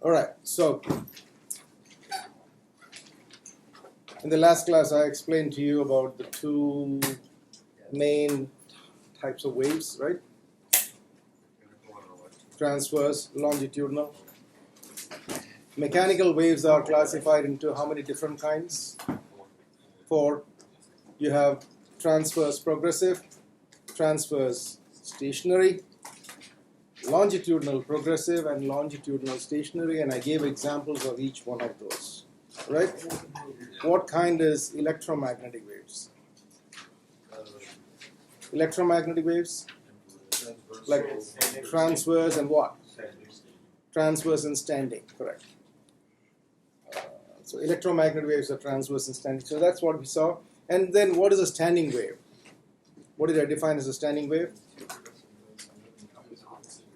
All right, so in the last class I explained to you about the two main types of waves, right? Transverse, longitudinal. Mechanical waves are classified into how many different kinds? 4. You have transverse progressive, transverse stationary, longitudinal progressive, and longitudinal stationary, and I gave examples of each one of those, right? What kind is electromagnetic waves? Electromagnetic waves? Like transverse and what? Transverse and standing, correct. So electromagnetic waves are transverse and standing. So that's what we saw. And then what is a standing wave? What did I define as a standing wave?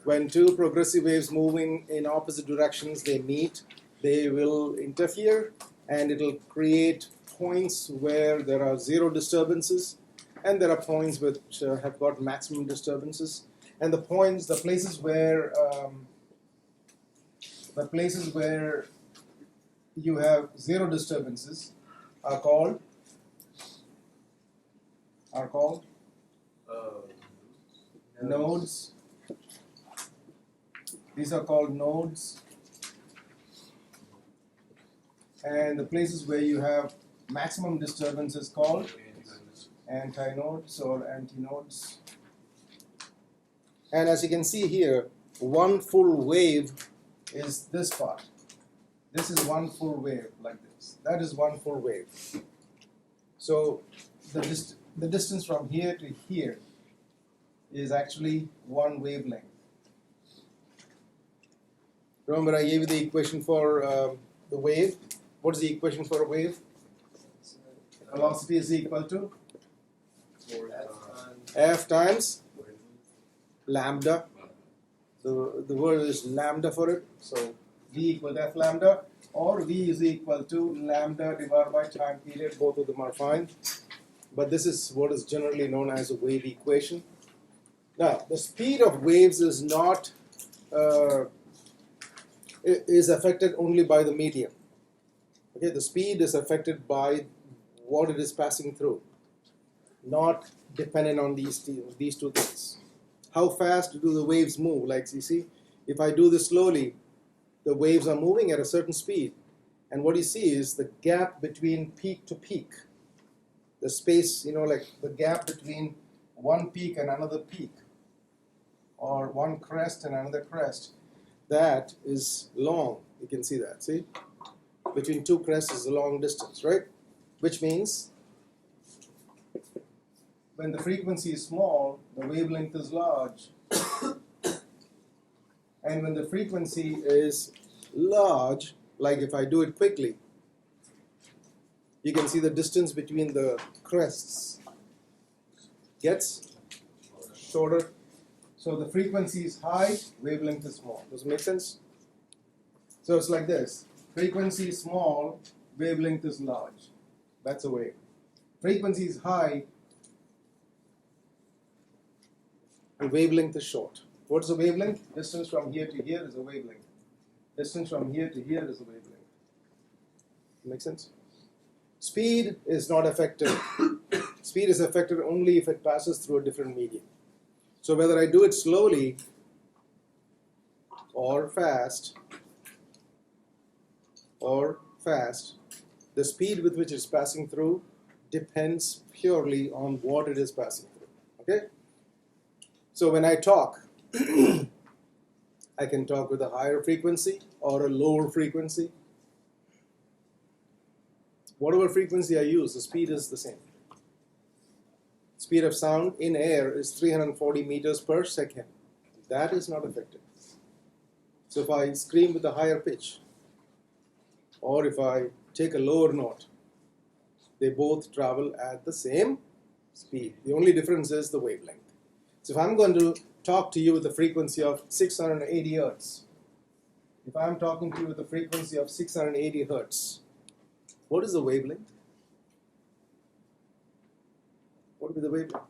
When two progressive waves moving in opposite directions, they meet, they will interfere, and it will create points where there are zero disturbances, and there are points which have got maximum disturbances. And the places where you have zero disturbances are called nodes. These are called nodes. And the places where you have maximum disturbance is called antinodes or antinodes. And as you can see here, one full wave is this part. This is one full wave like this. That is one full wave. So the distance from here to here is actually one wavelength. Remember I gave you the equation for the wave. What is the equation for a wave? Velocity is equal to F times lambda. So the word is lambda for it. So V equal to F lambda, or V is equal to lambda divided by time period. Both of them are fine. But this is what is generally known as a wave equation. Now, the speed of waves is not is affected only by the medium. Okay, the speed is affected by what it is passing through, not dependent on these two things. How fast do the waves move? Like you see, if I do this slowly, the waves are moving at a certain speed, and what you see is the gap between peak to peak, the space, like the gap between one peak and another peak, or one crest and another crest, that is long. You can see that, see? Between two crests is a long distance, right? Which means when the frequency is small, the wavelength is large. And when the frequency is large, like if I do it quickly, you can see the distance between the crests gets shorter. So the frequency is high, wavelength is small. Does it make sense? So it's like this. Frequency is small, wavelength is large. That's a wave. Frequency is high, and wavelength is short. What's a wavelength? Distance from here to here is a wavelength. Distance from here to here is a wavelength. Make sense? Speed is not affected. Speed is affected only if it passes through a different medium. So whether I do it slowly or fast, the speed with which it's passing through depends purely on what it is passing through. Okay? So when I talk, I can talk with a higher frequency or a lower frequency. Whatever frequency I use, the speed is the same. Speed of sound in air is 340 meters per second. That is not affected. So if I scream with a higher pitch, or if I take a lower note, they both travel at the same speed. The only difference is the wavelength. So if I'm going to talk to you with a frequency of 680 hertz, if I'm talking to you with a frequency of 680 hertz, what is the wavelength? What would be the wavelength?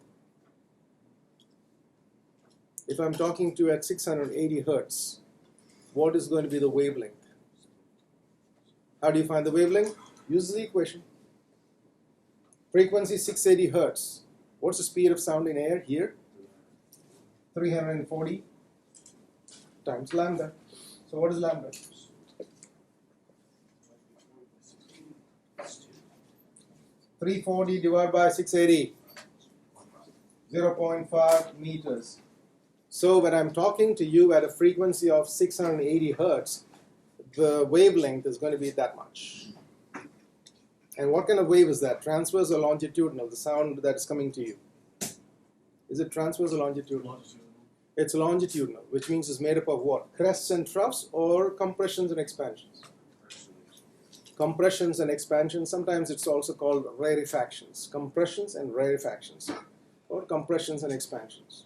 If I'm talking to you at 680 hertz, what is going to be the wavelength? How do you find the wavelength? Use the equation. Frequency 680 hertz. What's the speed of sound in air here? 340 times lambda. So what is lambda? 340 divided by 680. 0.5 meters. So when I'm talking to you at a frequency of 680 hertz, the wavelength is going to be that much. And what kind of wave is that? Transverse or longitudinal, the sound that is coming to you? Is it transverse or longitudinal? It's longitudinal, which means it's made up of what? Crests and troughs or compressions and expansions? Compressions and expansions. Sometimes it's also called rarefactions. Compressions and rarefactions, or compressions and expansions.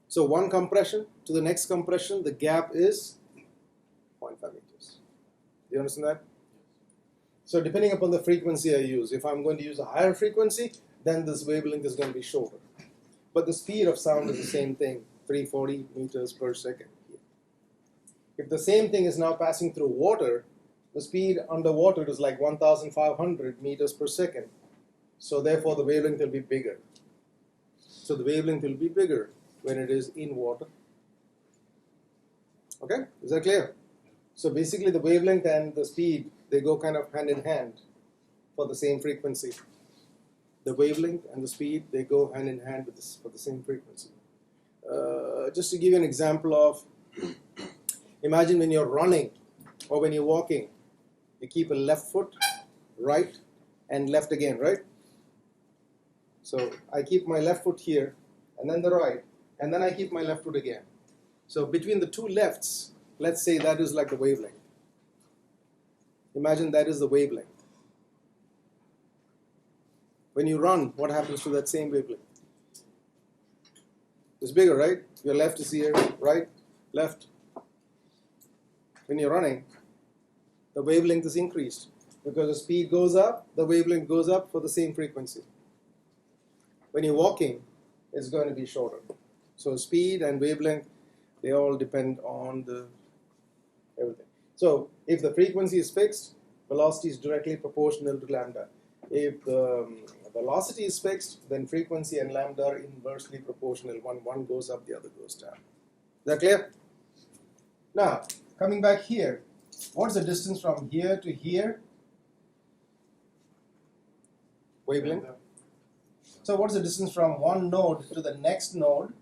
So one compression to the next compression, the gap is 0.5 meters. Do you understand that? So depending upon the frequency I use, if I'm going to use a higher frequency, then this wavelength is going to be shorter. But the speed of sound is the same thing, 340 meters per second. If the same thing is now passing through water, the speed underwater is like 1,500 meters per second. So therefore the wavelength will be bigger. So the wavelength will be bigger when it is in water. Okay, is that clear? So basically the wavelength and the speed, they go kind of hand in hand for the same frequency. The wavelength and the speed, they go hand in hand with this, for the same frequency. Just to give you an example of, imagine when you're running or when you're walking, you keep a left foot, right, and left again, right? So I keep my left foot here, and then the right, and then I keep my left foot again. So between the two lefts, let's say that is like the wavelength. Imagine that is the wavelength. When you run, what happens to that same wavelength? It's bigger, right? Your left is here, right, left. When you're running, the wavelength is increased. Because the speed goes up, the wavelength goes up for the same frequency. When you're walking, it's going to be shorter. So speed and wavelength, they all depend on the everything. So if the frequency is fixed, velocity is directly proportional to lambda. If the velocity is fixed, then frequency and lambda are inversely proportional. One goes up, the other goes down. Is that clear? Now, coming back here, what's the distance from here to here? Wavelength. So what's the distance from one node to the next node?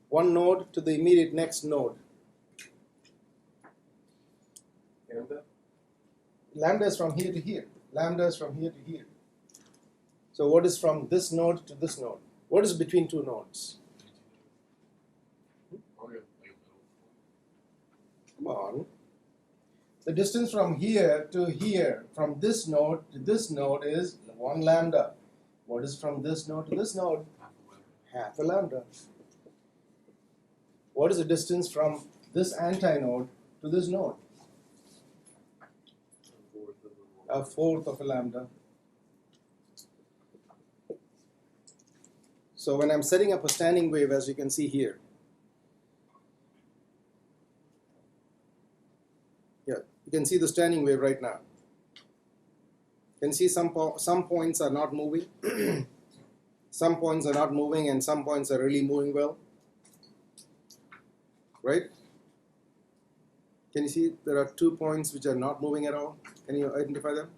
One node to the immediate next node. Lambda? Lambda is from here to here. Lambda is from here to here. So what is from this node to this node? What is between two nodes? Come on. The distance from here to here, from this node to this node is 1 lambda. What is from this node to this node? Half a lambda. What is the distance from this antinode to this node? A fourth of a lambda. So when I'm setting up a standing wave, as you can see here, you can see the standing wave right now. You can see some points are not moving. Some points are not moving and some points are really moving well. Right? Can you see there are 2 points which are not moving at all? Can you identify them?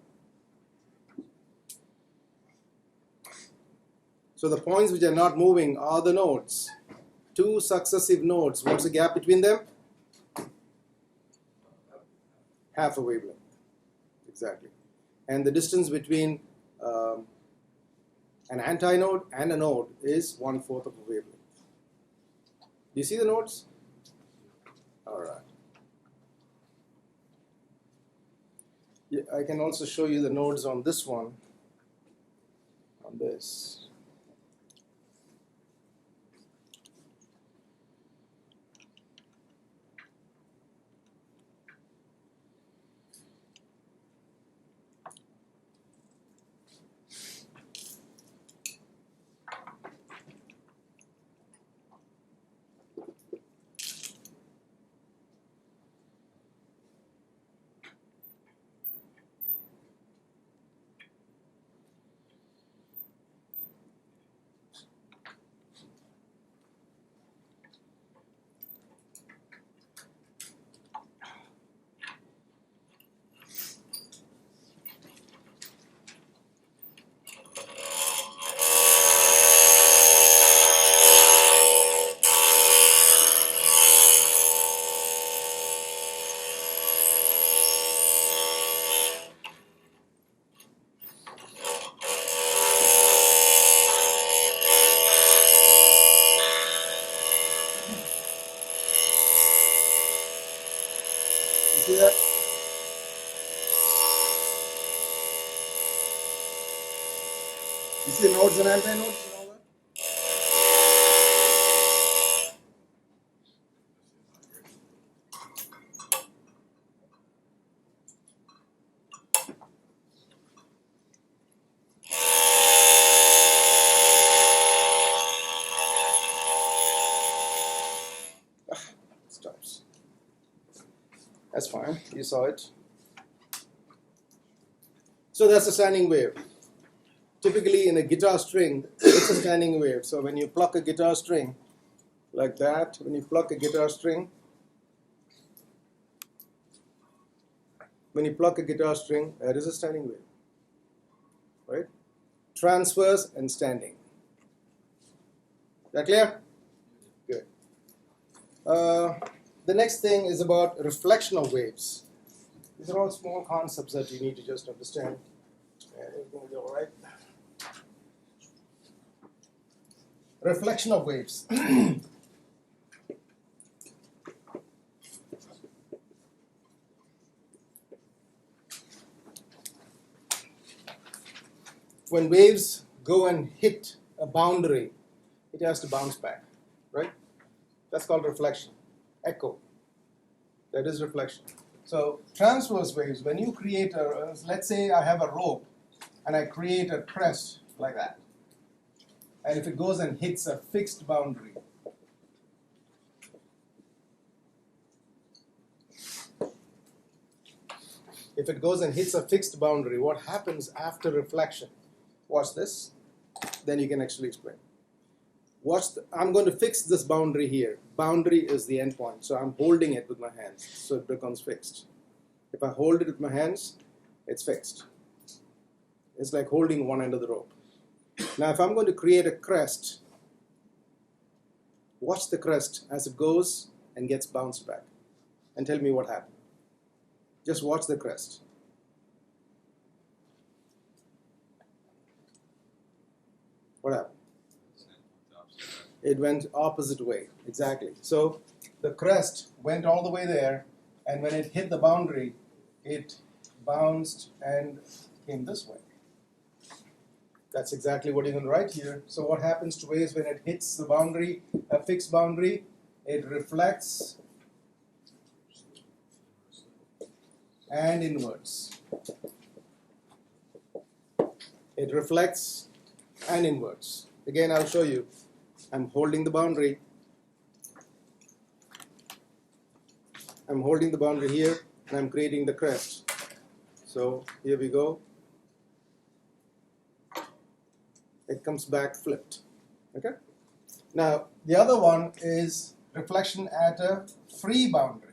So the points which are not moving are the nodes. 2 successive nodes. What's the gap between them? Half a wavelength. Exactly. And the distance between an antinode and a node is 1/4 of a wavelength. Do you see the nodes? All right. Yeah, I can also show you the nodes on this one, on this. see that? You see the nodes and antinodes and all that? Stops. That's fine. You saw it. So that's a standing wave. Typically in a guitar string, it's a standing wave. So when you pluck a guitar string like that, when you pluck a guitar string, that is a standing wave. Right? Transverse and standing. That clear? Good. The next thing is about reflection of waves. These are all small concepts that you need to just understand. And everything will be all right. Reflection of waves. When waves go and hit a boundary, it has to bounce back, right? That's called reflection. Echo. That is reflection. So transverse waves, when you create let's say I have a rope and I create a crest like that. And if it goes and hits a fixed boundary, what happens after reflection? Watch this. Then you can actually explain. I'm going to fix this boundary here. Boundary is the end point. So I'm holding it with my hands. So it becomes fixed. If I hold it with my hands, it's fixed. It's like holding one end of the rope. Now if I'm going to create a crest, watch the crest as it goes and gets bounced back. And tell me what happened. Just watch the crest. What happened? It went opposite way, exactly. So the crest went all the way there, and when it hit the boundary, it bounced and came this way. That's exactly what you're going to write here. So what happens to waves when it hits the boundary, a fixed boundary? It reflects and inverts. It reflects and inverts. Again, I'll show you. I'm holding the boundary. I'm holding the boundary here, and I'm creating the crest. So here we go. It comes back flipped. Okay? Now, the other one is reflection at a free boundary.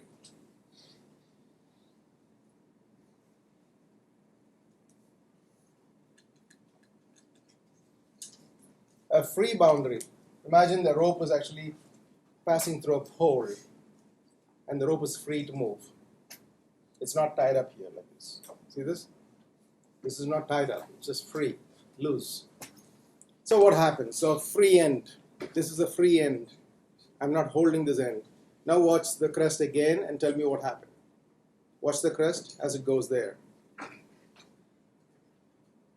A free boundary. Imagine the rope is actually passing through a hole, and the rope is free to move. It's not tied up here like this. See this? This is not tied up. It's just free, loose. So what happens? So free end. This is a free end. I'm not holding this end. Now watch the crest again and tell me what happened. Watch the crest as it goes there.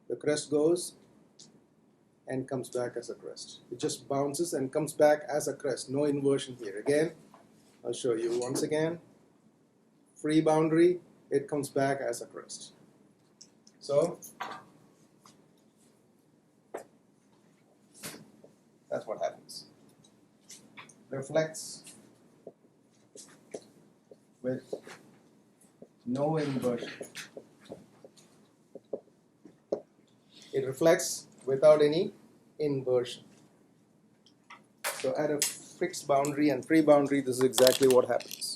The crest goes and comes back as a crest. It just bounces and comes back as a crest. No inversion here. Again, I'll show you once again. Free boundary, it comes back as a crest. So that's what happens. Reflects with no inversion. It reflects without any inversion. So at a fixed boundary and free boundary, this is exactly what happens.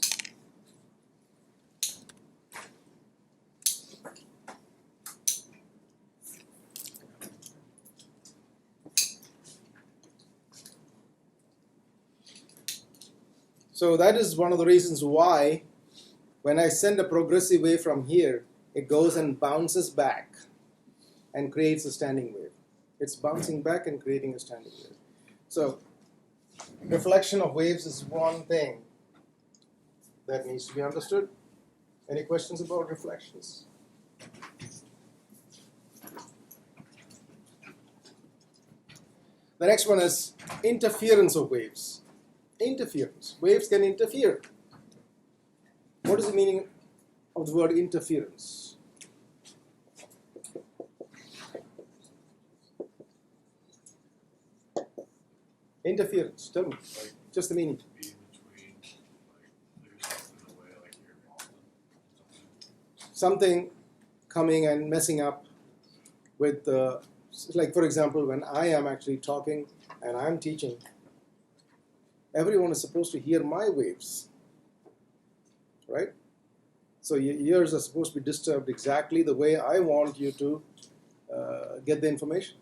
So that is one of the reasons why when I send a progressive wave from here, it goes and bounces back and creates a standing wave. It's bouncing back and creating a standing wave. So reflection of waves is one thing that needs to be understood. Any questions about reflections? The next one is interference of waves. Interference. Waves can interfere. What is the meaning of the word interference? Interference. Tell me. Just the meaning. Be in between, like yourself in a way, like you're Something coming and messing up with, like for example, when I am actually talking and I'm teaching, everyone is supposed to hear my waves, right? So your ears are supposed to be disturbed exactly the way I want you to get the information.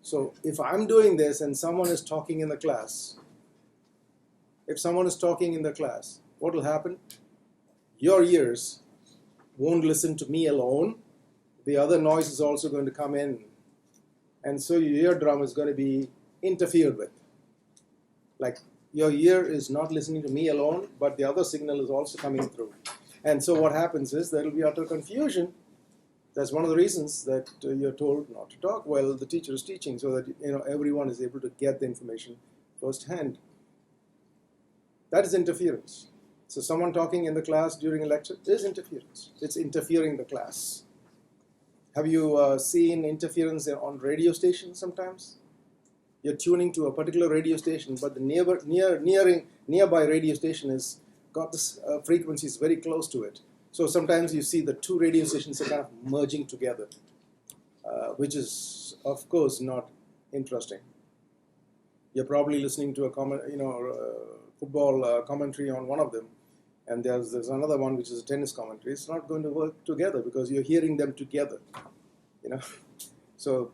So if I'm doing this and someone is talking in the class, what will happen? Your ears won't listen to me alone. The other noise is also going to come in. And so your eardrum is going to be interfered with. Like your ear is not listening to me alone, but the other signal is also coming through. And so what happens is there will be utter confusion. That's one of the reasons that you're told not to talk while the teacher is teaching, so that everyone is able to get the information firsthand. That is interference. So someone talking in the class during a lecture is interference. It's interfering the class. Have you seen interference on radio stations sometimes? You're tuning to a particular radio station, but the nearby radio station has got this frequencies very close to it. So sometimes you see the two radio stations are kind of merging together, which is, of course, not interesting. You're probably listening to a football commentary on one of them, and there's another one which is a tennis commentary. It's not going to work together because you're hearing them together, So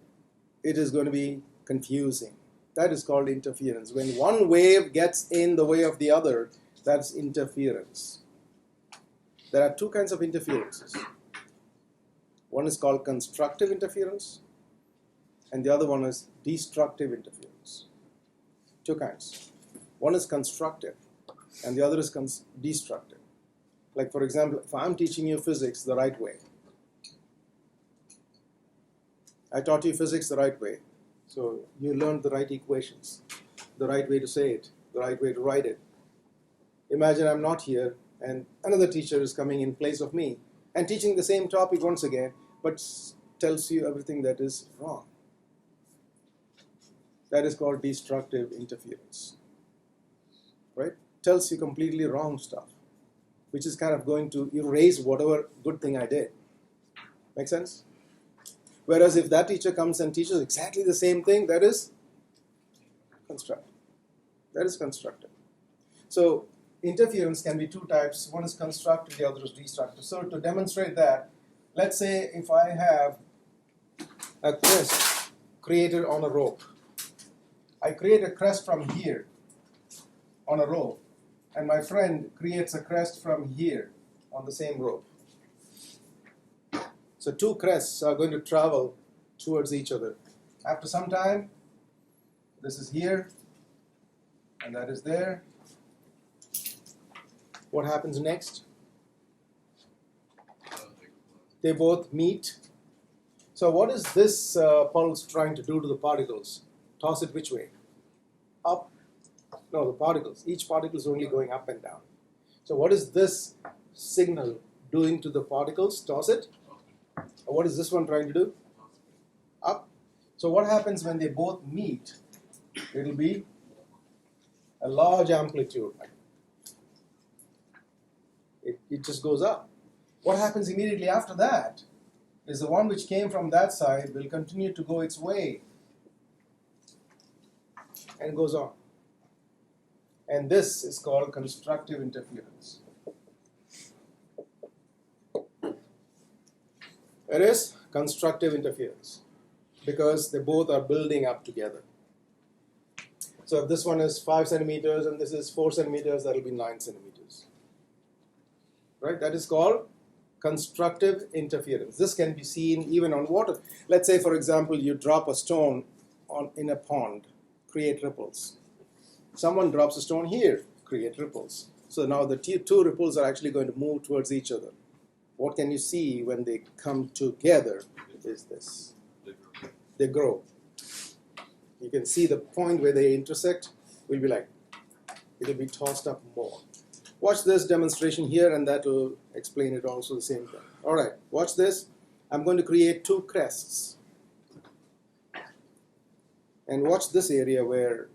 it is going to be confusing. That is called interference. When one wave gets in the way of the other, that's interference. There are two kinds of interferences. One is called constructive interference, and the other one is destructive interference. Two kinds. One is constructive, and the other is destructive. Like, for example, if I'm teaching you physics the right way, I taught you physics the right way, so you learned the right equations, the right way to say it, the right way to write it. Imagine I'm not here, and another teacher is coming in place of me and teaching the same topic once again, but tells you everything that is wrong. That is called destructive interference, right? Tells you completely wrong stuff, which is kind of going to erase whatever good thing I did. Make sense? Whereas if that teacher comes and teaches exactly the same thing, that is constructive. That is constructive. So interference can be two types. One is constructive, the other is destructive. So to demonstrate that, let's say if I have a crest created on a rope. I create a crest from here on a rope, and my friend creates a crest from here on the same rope. So two crests are going to travel towards each other. After some time, this is here, and that is there. What happens next? They both meet. So what is this pulse trying to do to the particles? Toss it which way? Up? No, the particles. Each particle is only going up and down. So what is this signal doing to the particles? Toss it. What is this one trying to do? Up. So what happens when they both meet? It will be a large amplitude. It just goes up. What happens immediately after that is the one which came from that side will continue to go its way and goes on. And this is called constructive interference. It is constructive interference because they both are building up together. So if this one is 5 centimeters and this is 4 centimeters, that will be 9 centimeters. Right? That is called constructive interference. This can be seen even on water. Let's say, for example, you drop a stone in a pond, create ripples. Someone drops a stone here, create ripples. So now the two ripples are actually going to move towards each other. what can you see when they come together is this. They grow. You can see the point where they intersect will be like, it will be tossed up more. Watch this demonstration here and that will explain it also the same thing. All right, watch this. I'm going to create two crests. And watch this area where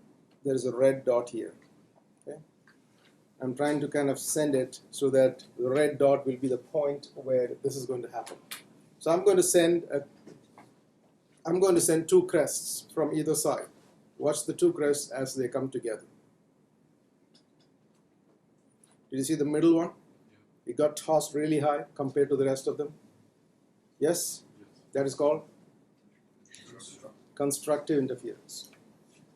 there is a red dot here. Okay? I'm trying to kind of send it so that the red dot will be the point where this is going to happen. So I'm going to send two crests from either side. Watch the two crests as they come together. Did you see the middle one? It got tossed really high compared to the rest of them. Yes? That is called constructive interference.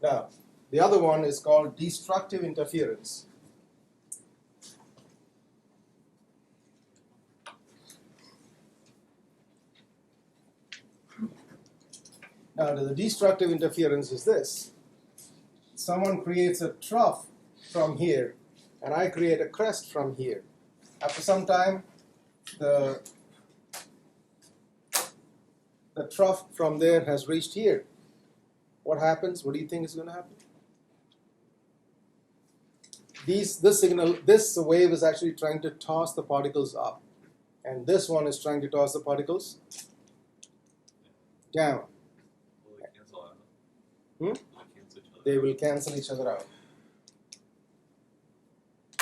Now, the other one is called destructive interference. Now, the destructive interference is this. Someone creates a trough from here, and I create a crest from here. After some time, the trough from there has reached here. What happens? What do you think is going to happen? This wave is actually trying to toss the particles up, and this one is trying to toss the particles down. Will they cancel out? Hmm? Will they cancel each other They out? will cancel each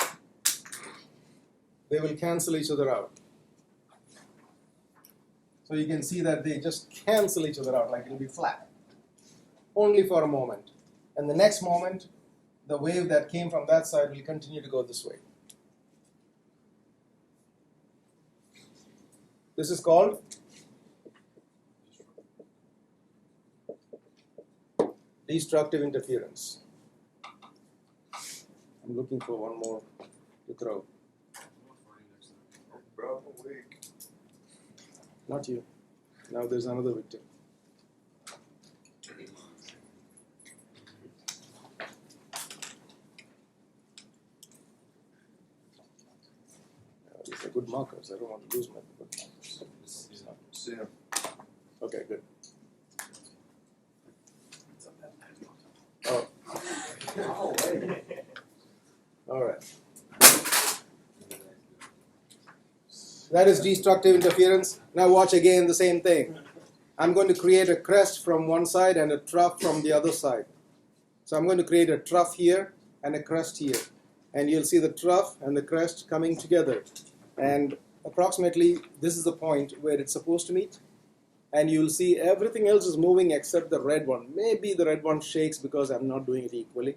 other out. They will cancel each other out. So you can see that they just cancel each other out, like it'll be flat. Only for a moment. And the next moment, the wave that came from that side will continue to go this way. This is called destructive interference. I'm looking for one more to throw. Bro, I'm awake. Not you. Now there's another victim. These are good markers. I don't want to lose my good markers. Sam. Okay, good. Oh. All right. That is destructive interference. Now watch again the same thing. I'm going to create a crest from one side and a trough from the other side. So I'm going to create a trough here and a crest here. And you'll see the trough and the crest coming together. And approximately this is the point where it's supposed to meet. And you'll see everything else is moving except the red one. Maybe the red one shakes because I'm not doing it equally.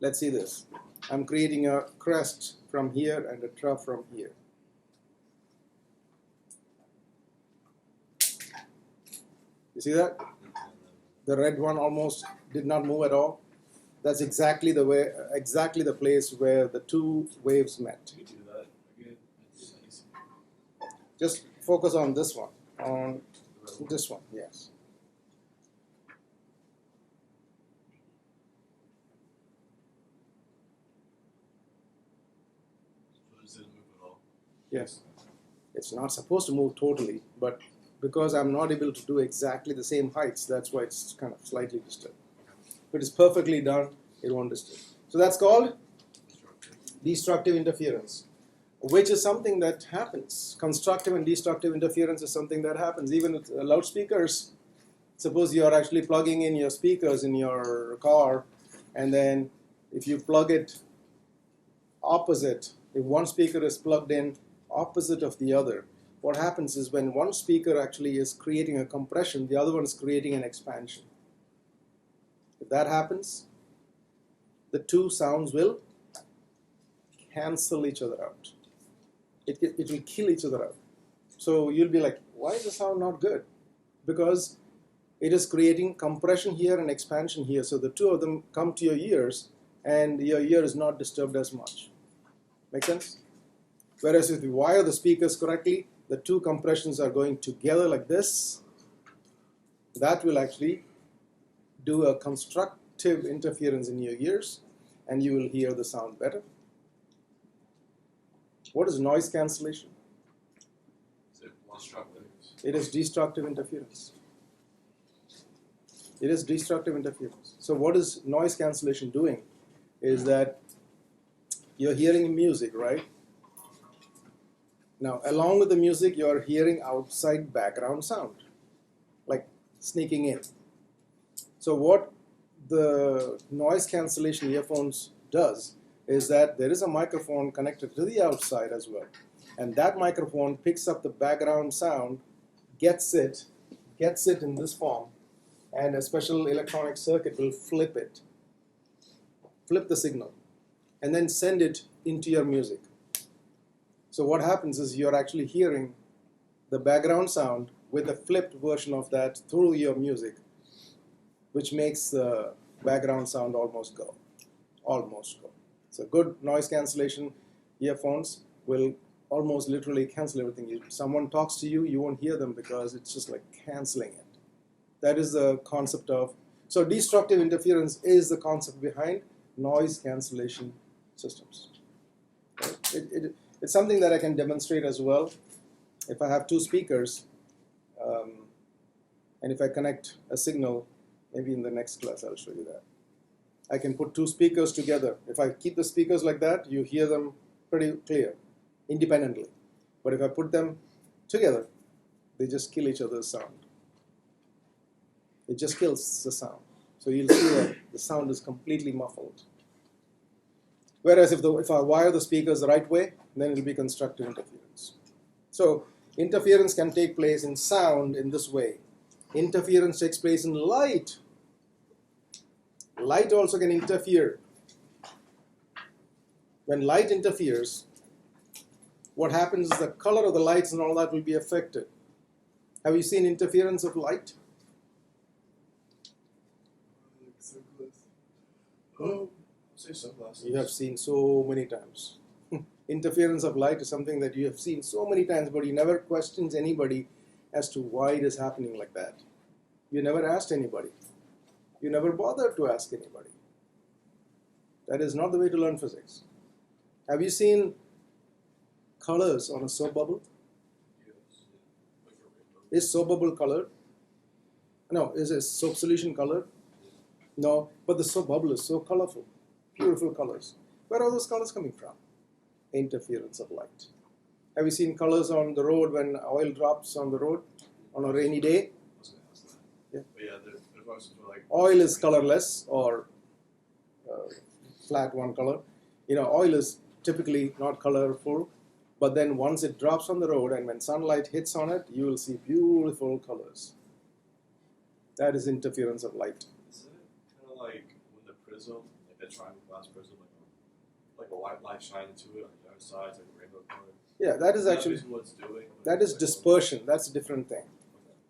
Let's see this. I'm creating a crest from here and a trough from here. You see that? The red one almost did not move at all. That's exactly the place where the two waves met. You do that again. It's Just focus on this one, on this one, yes. So it just didn't move at all. Yes. It's not supposed to move totally, but because I'm not able to do exactly the same heights, that's why it's kind of slightly disturbed. If it is perfectly done, it won't disturb. So that's called destructive interference, which is something that happens. Constructive and destructive interference is something that happens. Even with loudspeakers, suppose you are actually plugging in your speakers in your car, and then if you plug it opposite, if one speaker is plugged in opposite of the other, what happens is when one speaker actually is creating a compression, the other one is creating an expansion. If that happens, the two sounds will cancel each other out. It will kill each other out. So you'll be like, why is the sound not good? Because it is creating compression here and expansion here. So the two of them come to your ears and your ear is not disturbed as much. Make sense? Whereas if you wire the speakers correctly, the two compressions are going together like this. That will actually do a constructive interference in your ears and you will hear the sound better. What is noise cancellation? Constructive. It is destructive interference. It is destructive interference. So what is noise cancellation doing is that you're hearing music, right? Now, along with the music, you're hearing outside background sound, like sneaking in. So what the noise cancellation earphones does is that there is a microphone connected to the outside as well. And that microphone picks up the background sound, gets it in this form, and a special electronic circuit will flip the signal, and then send it into your music. So what happens is you're actually hearing the background sound with a flipped version of that through your music, which makes the background sound almost go. So good noise cancellation earphones will almost literally cancel everything. If someone talks to you, you won't hear them because it's just like canceling it. That is the concept of, so destructive interference is the concept behind noise cancellation systems. It's something that I can demonstrate as well. If I have two speakers, and if I connect a signal, maybe in the next class I'll show you that. I can put two speakers together. If I keep the speakers like that, you hear them pretty clear, independently. But if I put them together, they just kill each other's sound. It just kills the sound. So you'll see that the sound is completely muffled. Whereas if I wire the speakers the right way, then it will be constructive interference. So interference can take place in sound in this way. Interference takes place in light. Light also can interfere. When light interferes, what happens is the color of the lights and all that will be affected. Have you seen interference of light? Say sunglasses. You have seen so many times. Interference of light is something that you have seen so many times, but you never questions anybody as to why it is happening like that. You never asked anybody. You never bothered to ask anybody. That is not the way to learn physics. Have you seen colors on a soap bubble? Yes. Like a rainbow. Is soap bubble colored? No. Is a soap solution colored? No. But the soap bubble is so colorful. Beautiful colors. Where are those colors coming from? Interference of light. Have you seen colors on the road when oil drops on the road on a rainy day? I was gonna ask that. Yeah. But yeah, there's also like Oil is colorless or flat one color. You know, oil is typically not colorful, but then once it drops on the road and when sunlight hits on it, you will see beautiful colors. That is interference of light. Isn't it kind of like when the prism, like the triangle glass prism, like a white light shines into it on the other side, it's like a rainbow color? Yeah, that is actually, basically what it's doing. that is dispersion. That's a different thing.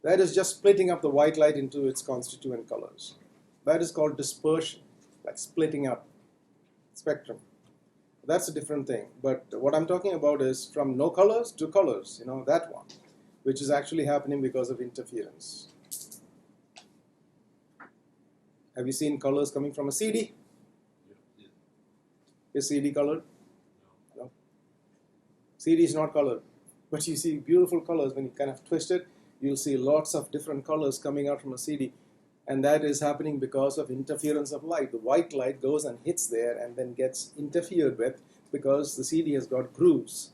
That is just splitting up the white light into its constituent colors. That is called dispersion, like splitting up spectrum. That's a different thing. But what I'm talking about is from no colors to colors, you know, that one, which is actually happening because of interference. Have you seen colors coming from a CD? Yeah. Is CD colored? No. No. CD is not colored. But you see beautiful colors when you kind of twist it. You'll see lots of different colors coming out from a CD. And that is happening because of interference of light. The white light goes and hits there and then gets interfered with because the CD has got grooves.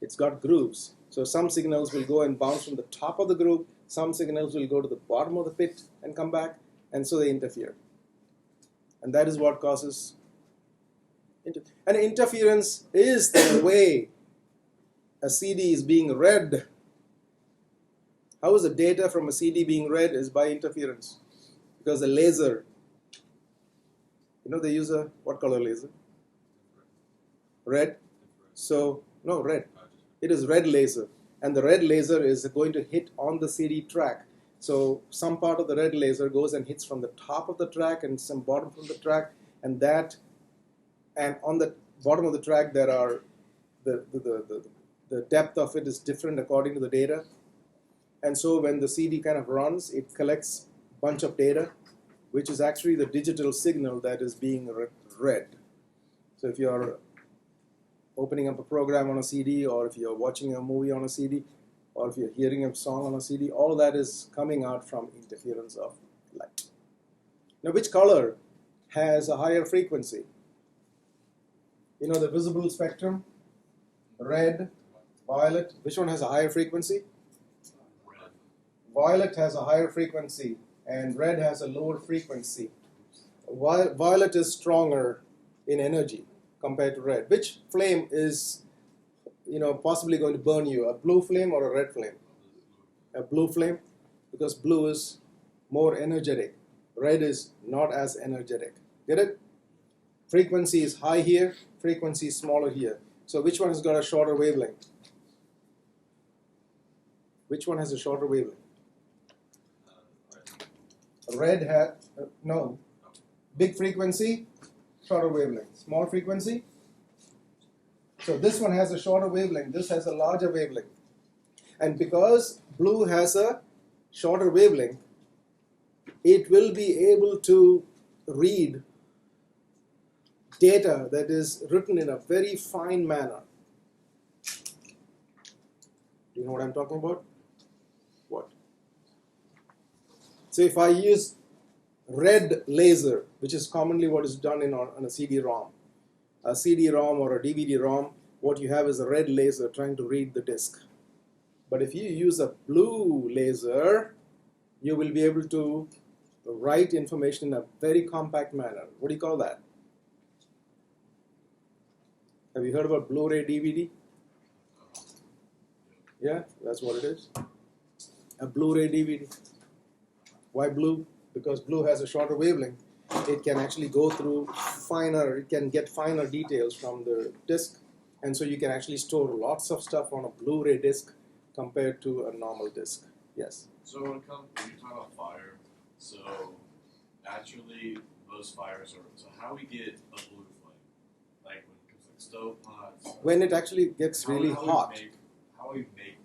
It's got grooves. So some signals will go and bounce from the top of the groove. Some signals will go to the bottom of the pit and come back. And so they interfere. And that is what causes and interference is the way a CD is being read. How is the data from a CD being read? Is by interference. Because the laser, you know they use a, what color laser? Red. So, no, red. It is red laser. And the red laser is going to hit on the CD track. So some part of the red laser goes and hits from the top of the track and some bottom from the track. And on the bottom of the track there are, the depth of it is different according to the data. And so when the CD kind of runs, it collects a bunch of data, which is actually the digital signal that is being read. So if you're opening up a program on a CD, or if you're watching a movie on a CD, or if you're hearing a song on a CD, all that is coming out from interference of light. Now, which color has a higher frequency? You know the visible spectrum? Red, violet. Which one has a higher frequency? Red. Violet has a higher frequency and red has a lower frequency. Violet is stronger in energy compared to red. Which flame is, possibly going to burn you? A blue flame or a red flame? A blue flame, because blue is more energetic. Red is not as energetic. Get it? Frequency is high here, frequency is smaller here. So which one has got a shorter wavelength? Which one has a shorter wavelength? Red had, no. Big frequency, shorter wavelength. Small frequency. So this one has a shorter wavelength, this has a larger wavelength. And because blue has a shorter wavelength, it will be able to read data that is written in a very fine manner. Do you know what I'm talking about? What? So if I use red laser, which is commonly what is done on a CD-ROM. A CD-ROM or a DVD-ROM, what you have is a red laser trying to read the disk. But if you use a blue laser, you will be able to write information in a very compact manner. What do you call that? Have you heard about Blu-ray DVD? Yeah, that's what it is. A Blu-ray DVD. Why blue? Because blue has a shorter wavelength. It can actually go through finer, it can get finer details from the disc, and so you can actually store lots of stuff on a Blu-ray disc compared to a normal disc. Yes? So when you talk about fire, so naturally those fires are, so how we get a blue flame? Like when it comes to stovepots? When it actually gets really hot. How we make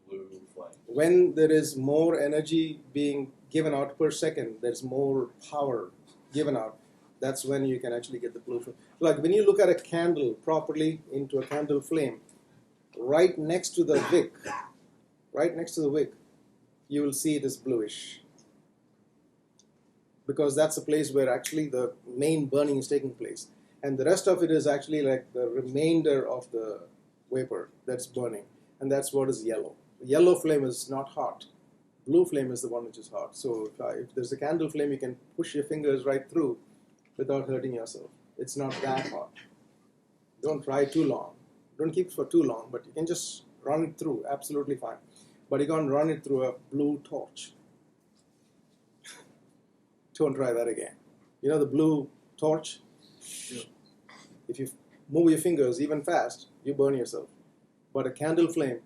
blue flame? When there is more energy being given out per second, there's more power given out. That's when you can actually get the blue flame. Like when you look at a candle properly into a candle flame, right next to the wick, you will see it is bluish. Because that's the place where actually the main burning is taking place. And the rest of it is actually like the remainder of the vapor that's burning. And that's what is yellow. The yellow flame is not hot. Blue flame is the one which is hot. So if there's a candle flame, you can push your fingers right through without hurting yourself. It's not that hot. Don't try too long. Don't keep it for too long, but you can just run it through, absolutely fine. But you can't run it through a blue torch. Don't try that again. You know the blue torch? Yeah. If you move your fingers even fast, you burn yourself. But a candle flame,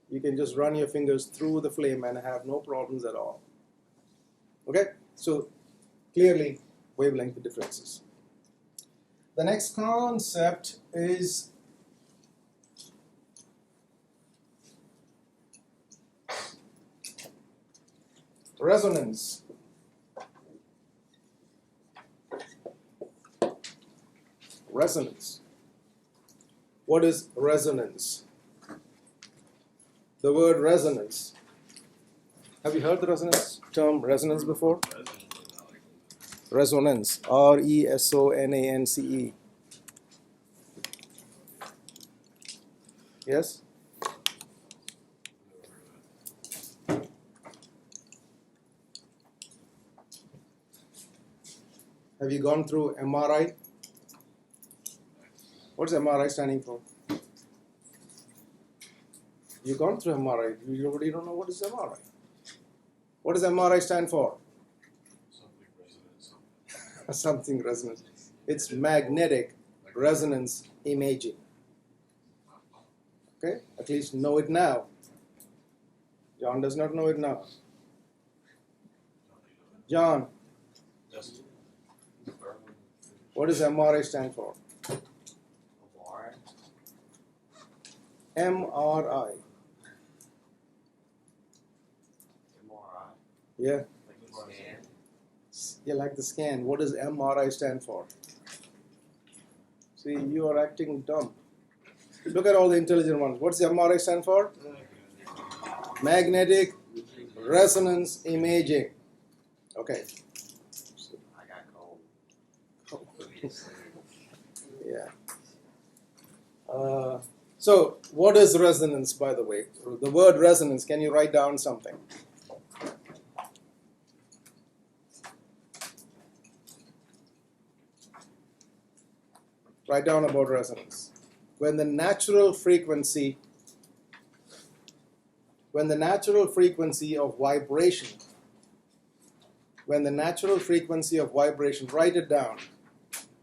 you can just run your fingers through the flame and have no problems at all. Okay? So clearly, wavelength differences. The next concept is resonance. Resonance. What is resonance? The word resonance. Have you heard the resonance term resonance before? Resonance. R-E-S-O-N-A-N-C-E. Yes? Have you gone through MRI? What's MRI standing for? You've gone through MRI. You don't know what is MRI. What does MRI stand for? Something resonance. Something resonance. It's magnetic resonance imaging. Okay? At least know it now. John does not know it now. John, Just what does MRI stand for? MRI. Yeah. Yeah, like the scan. What does MRI stand for? See, you are acting dumb. Look at all the intelligent ones. What's the MRI stand for? Magnetic resonance imaging. Okay. I got cold. Yeah. So, what is resonance, by the way? The word resonance, can you write down something? Write down about resonance. When the natural frequency of vibration, write it down,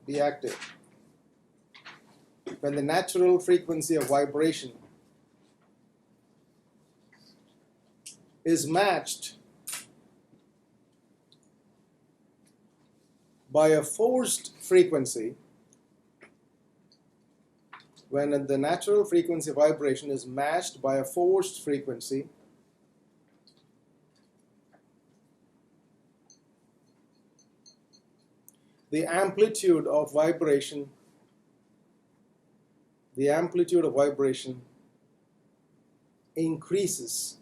be active. When the natural frequency of vibration is matched by a forced frequency, when the natural frequency of vibration is matched by a forced frequency, the amplitude of vibration increases.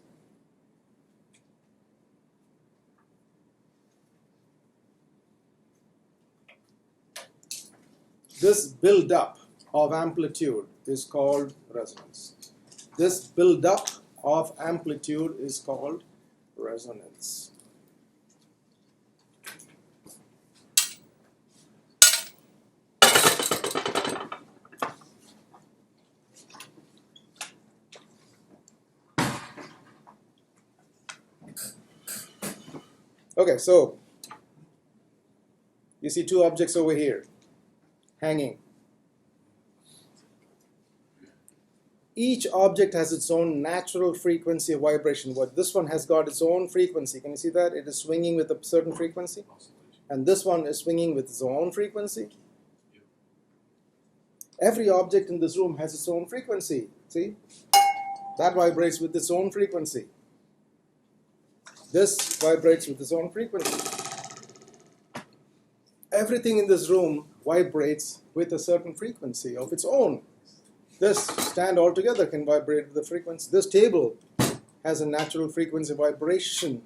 This build-up of amplitude is called resonance. This build-up of amplitude is called resonance. Okay, so you see two objects over here hanging. Each object has its own natural frequency of vibration. What this one has got its own frequency. Can you see that? It is swinging with a certain frequency. And this one is swinging with its own frequency. Every object in this room has its own frequency. See? That vibrates with its own frequency. This vibrates with its own frequency. Everything in this room vibrates with a certain frequency of its own. This stand altogether can vibrate with the frequency. This table has a natural frequency of vibration.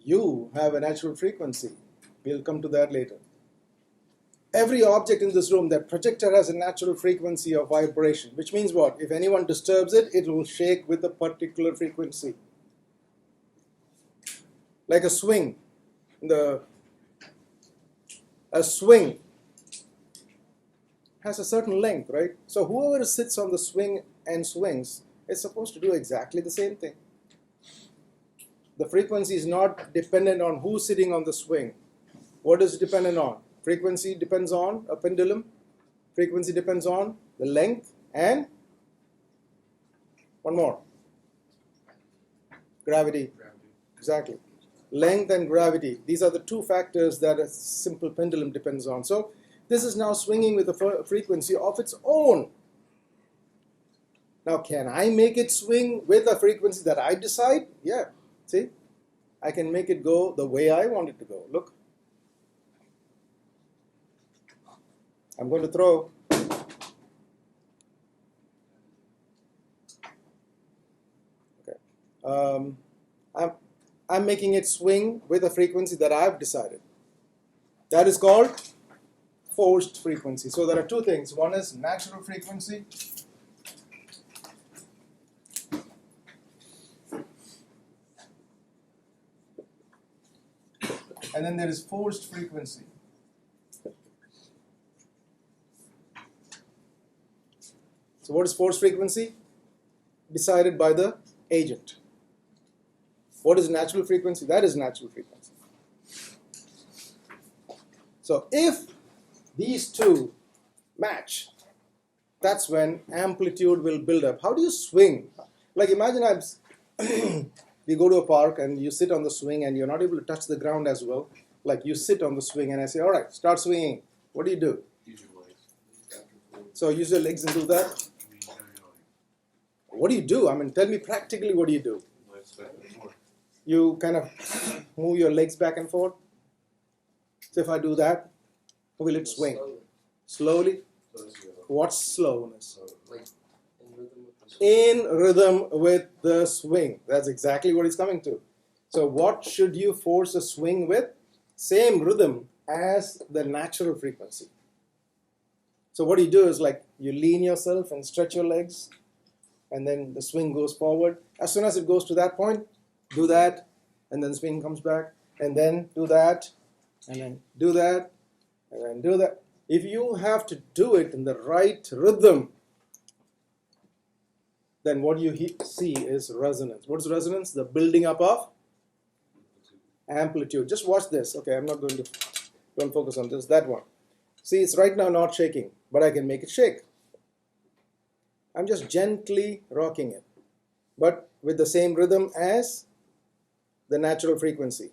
You have a natural frequency. We'll come to that later. Every object in this room, that projector has a natural frequency of vibration, which means what? If anyone disturbs it, it will shake with a particular frequency. Like a swing. A swing has a certain length, right? So whoever sits on the swing and swings is supposed to do exactly the same thing. The frequency is not dependent on who's sitting on the swing. What is it dependent on? Frequency depends on a pendulum. Frequency depends on the length and one more. Gravity. Exactly. Length and gravity. These are the two factors that a simple pendulum depends on. So this is now swinging with a frequency of its own. Now, can I make it swing with a frequency that I decide? Yeah. See? I can make it go the way I want it to go. Look. I'm going to throw. Okay. I'm making it swing with a frequency that I've decided. That is called forced frequency. So there are two things. One is natural frequency. And then there is forced frequency. So what is forced frequency? Decided by the agent. What is natural frequency? That is natural frequency. So if these two match, that's when amplitude will build up. How do you swing? Like imagine we go to a park and you sit on the swing and you're not able to touch the ground as well. Like you sit on the swing and I say, all right, start swinging. What do you do? Use your legs. So use your legs and do that. What do you do? I mean, tell me practically what do you do? Legs back and forth. You kind of move your legs back and forth. So if I do that, will it swing? Slowly. So it's good. What's slowness? So Like in rhythm with the In rhythm with the swing. That's exactly what it's coming to. So what should you force a swing with? Same rhythm as the natural frequency. So what you do is like you lean yourself and stretch your legs, and then the swing goes forward. As soon as it goes to that point, do that, and then swing comes back, and then do that, and then do that, and then do that. If you have to do it in the right rhythm, then what you see is resonance. What is resonance? The building up of amplitude. Just watch this. Okay, I'm not going to, don't focus on this, that one. See, it's right now not shaking, but I can make it shake. I'm just gently rocking it, but with the same rhythm as the natural frequency.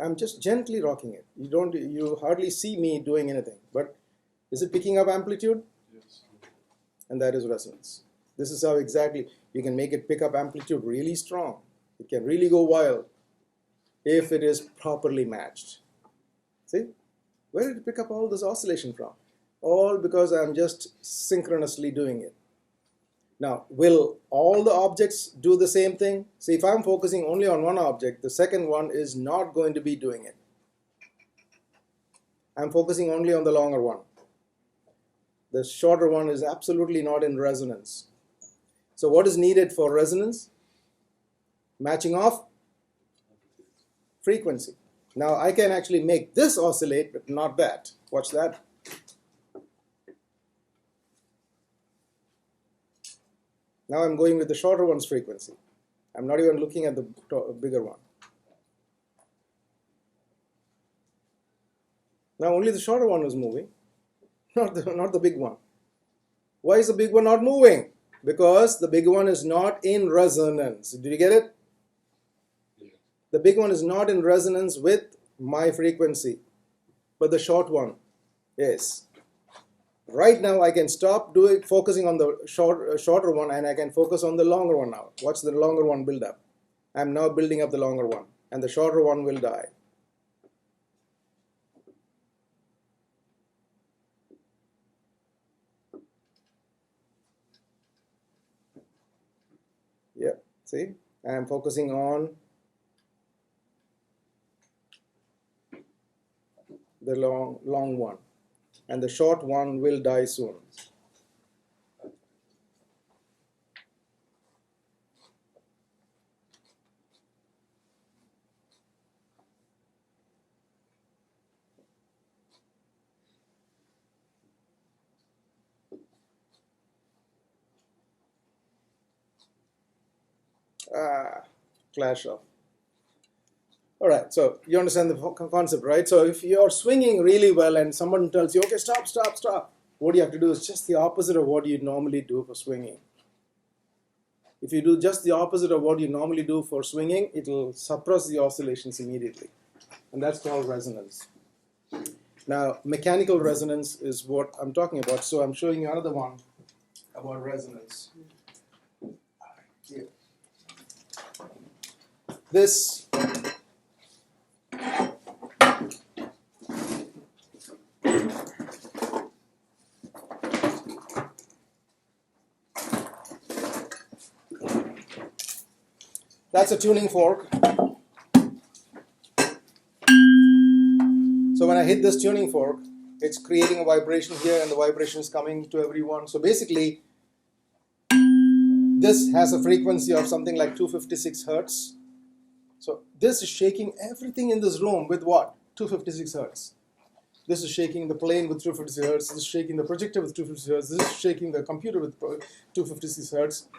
I'm just gently rocking it. You hardly see me doing anything, but is it picking up amplitude? yes. And that is resonance. This is how exactly you can make it pick up amplitude really strong. It can really go wild if it is properly matched. See? Where did it pick up all this oscillation from? All because I'm just synchronously doing it. Now, will all the objects do the same thing? See, if I'm focusing only on one object, the second one is not going to be doing it. I'm focusing only on the longer one. The shorter one is absolutely not in resonance. So what is needed for resonance? Matching of frequency. Now I can actually make this oscillate, but not that. Watch that. Now I'm going with the shorter one's frequency. I'm not even looking at the bigger one. Now only the shorter one is moving, not the big one. Why is the big one not moving? Because the big one is not in resonance. Did you get it? Yeah. The big one is not in resonance with my frequency, but the short one is. Right now I can stop focusing on the shorter one, and I can focus on the longer one now. Watch the longer one build up. I'm now building up the longer one, and the shorter one will die. Yeah, see? I'm focusing on the long one, and the short one will die soon. Clash of. All right, so you understand the concept, right? So if you're swinging really well and someone tells you, okay, stop, stop, stop, what you have to do is just the opposite of what you normally do for swinging. If you do just the opposite of what you normally do for swinging, it will suppress the oscillations immediately. And that's called resonance. Now, mechanical resonance is what I'm talking about. So I'm showing you another one about resonance. Here. This that's a tuning fork. So when I hit this tuning fork, it's creating a vibration here, and the vibration is coming to everyone. So basically, this has a frequency of something like 256 hertz. So this is shaking everything in this room with what? 256 hertz. This is shaking the plane with 256 hertz. This is shaking the projector with 256 hertz. This is shaking the computer with 256 hertz.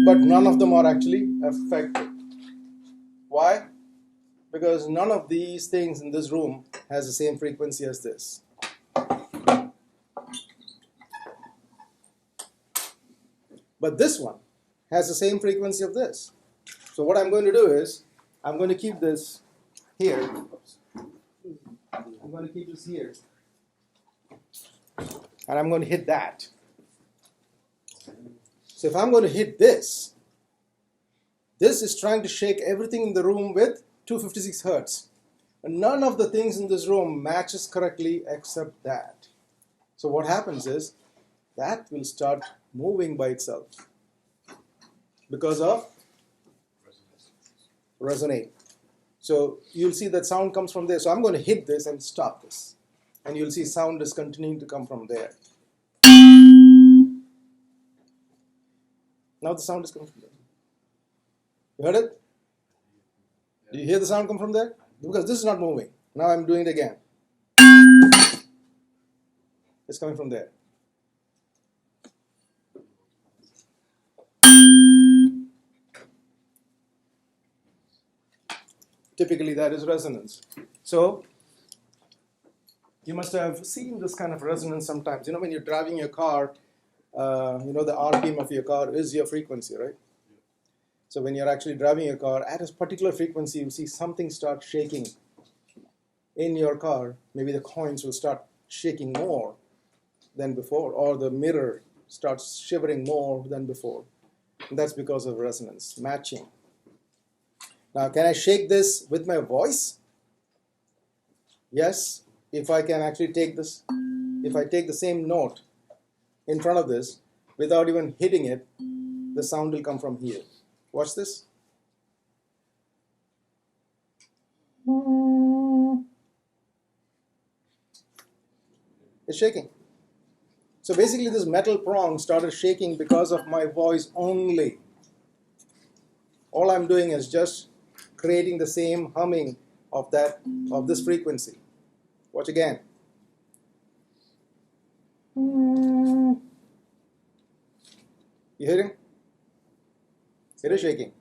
But none of them are actually affected. Why? Because none of these things in this room has the same frequency as this. But this one has the same frequency of this. So what I'm going to do is, I'm going to keep this here. Oops. I'm going to keep this here. And I'm going to hit that. So if I'm going to hit this, this is trying to shake everything in the room with 256 hertz. None of the things in this room matches correctly except that. So what happens is that will start moving by itself because of resonate. So you'll see that sound comes from there. So I'm going to hit this and stop this. And you'll see sound is continuing to come from there. Now the sound is coming from there. You heard it? Do you hear the sound come from there? Because this is not moving. Now I'm doing it again. It's coming from there. Typically that is resonance. So you must have seen this kind of resonance sometimes. You know, when you're driving your car, the RPM of your car is your frequency, right? So when you're actually driving your car at a particular frequency, you see something start shaking in your car. Maybe the coins will start shaking more than before, or the mirror starts shivering more than before. And that's because of resonance, matching. Now, can I shake this with my voice? Yes, if I can actually take this, if I take the same note in front of this without even hitting it, the sound will come from here. Watch this. It's shaking. So basically this metal prong started shaking because of my voice only. All I'm doing is just creating the same humming of this frequency. Watch again. You hearing? It is shaking.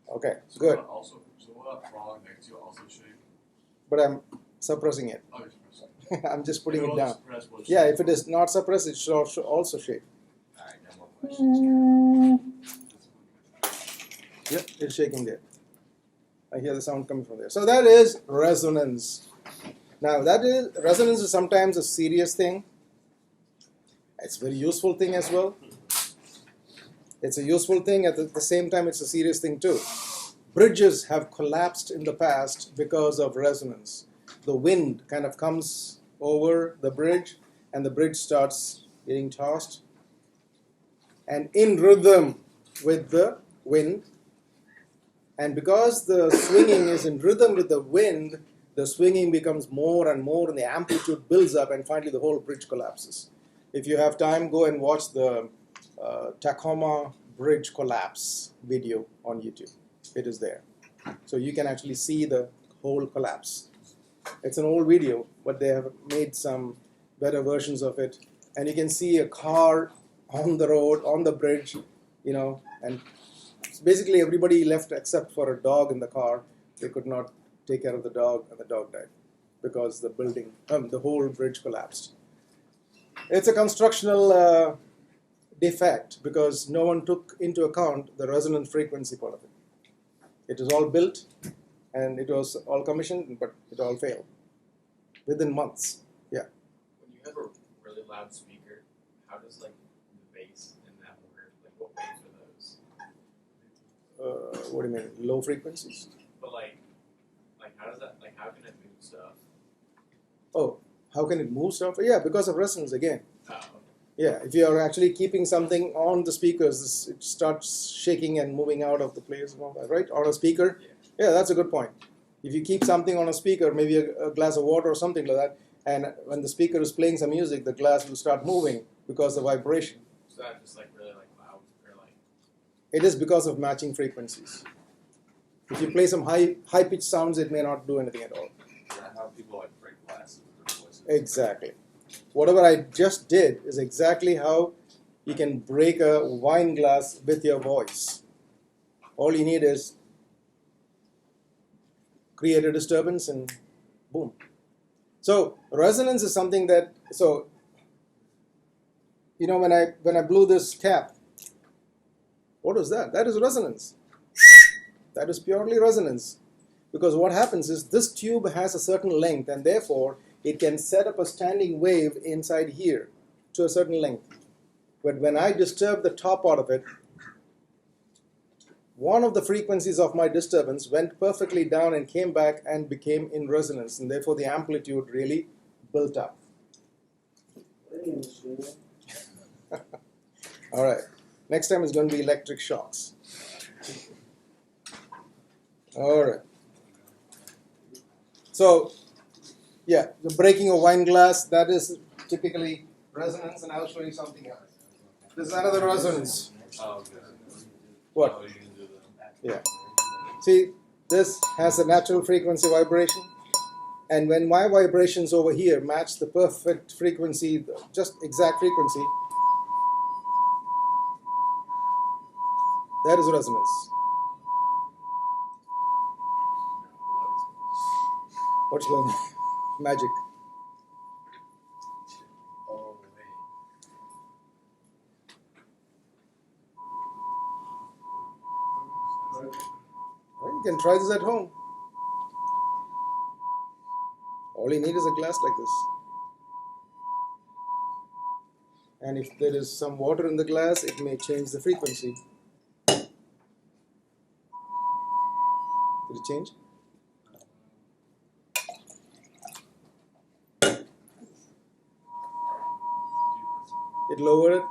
Okay, good. Also, so what frog makes you also shake? But I'm suppressing it. Oh, you're suppressing. I'm just putting it It'll down. suppress what's Yeah, shaking. if it is not suppressed, it should also shake. Alright, got more questions. Yep, it's shaking there. I hear the sound coming from there. So that is resonance. Now, resonance is sometimes a serious thing. It's a very useful thing as well. It's a useful thing, at the same time it's a serious thing too. Bridges have collapsed in the past because of resonance. The wind kind of comes over the bridge and the bridge starts getting tossed. And in rhythm with the wind, and because the swinging is in rhythm with the wind, the swinging becomes more and more and the amplitude builds up and finally the whole bridge collapses. If you have time, go and watch the Tacoma Bridge collapse video on YouTube. It is there. So you can actually see the whole collapse. It's an old video, but they have made some better versions of it. And you can see a car on the road, on the bridge, and basically everybody left except for a dog in the car. They could not take care of the dog, and the dog died because the whole bridge collapsed. It's a constructional defect because no one took into account the resonant frequency part of it. It was all built and it was all commissioned, but it all failed within months. Yeah. When you have a really loud speaker, how does the bass in that work? What waves are those? What do you mean? Low frequencies? But how does that? How can it move stuff? Oh, how can it move stuff? Yeah, because of resonance again. Oh, okay. Yeah, if you are actually keeping something on the speakers, it starts shaking and moving out of the place and all that, right? On a speaker? Yeah, that's a good point. If you keep something on a speaker, maybe a glass of water or something like that, and when the speaker is playing some music, the glass will start moving because of vibration. So that just really loud or It is because of matching frequencies. If you play some high-pitched sounds, it may not do anything at all. Is that how people break glasses with their voices? Exactly. Whatever I just did is exactly how you can break a wine glass with your voice. All you need is create a disturbance and boom. So resonance is something that, when I blew this cap, what was that? That is resonance. That is purely resonance. Because what happens is this tube has a certain length and therefore it can set up a standing wave inside here to a certain length. But when I disturb the top part of it, one of the frequencies of my disturbance went perfectly down and came back and became in resonance, and therefore the amplitude really built up. All right. Next time is going to be electric shocks. All right. So, yeah, the breaking a wine glass, that is typically resonance, and I'll show you something else. This is another resonance. Oh, okay. What? Oh, you can do that. Yeah. See, this has a natural frequency vibration, and when my vibrations over here match the perfect frequency, just exact frequency, that is resonance. What's going on? Magic. Oh, Well, you can try this at home. All you need is a glass like this. And if there is some water in the glass, it may change the frequency. Did it change? It lowered it.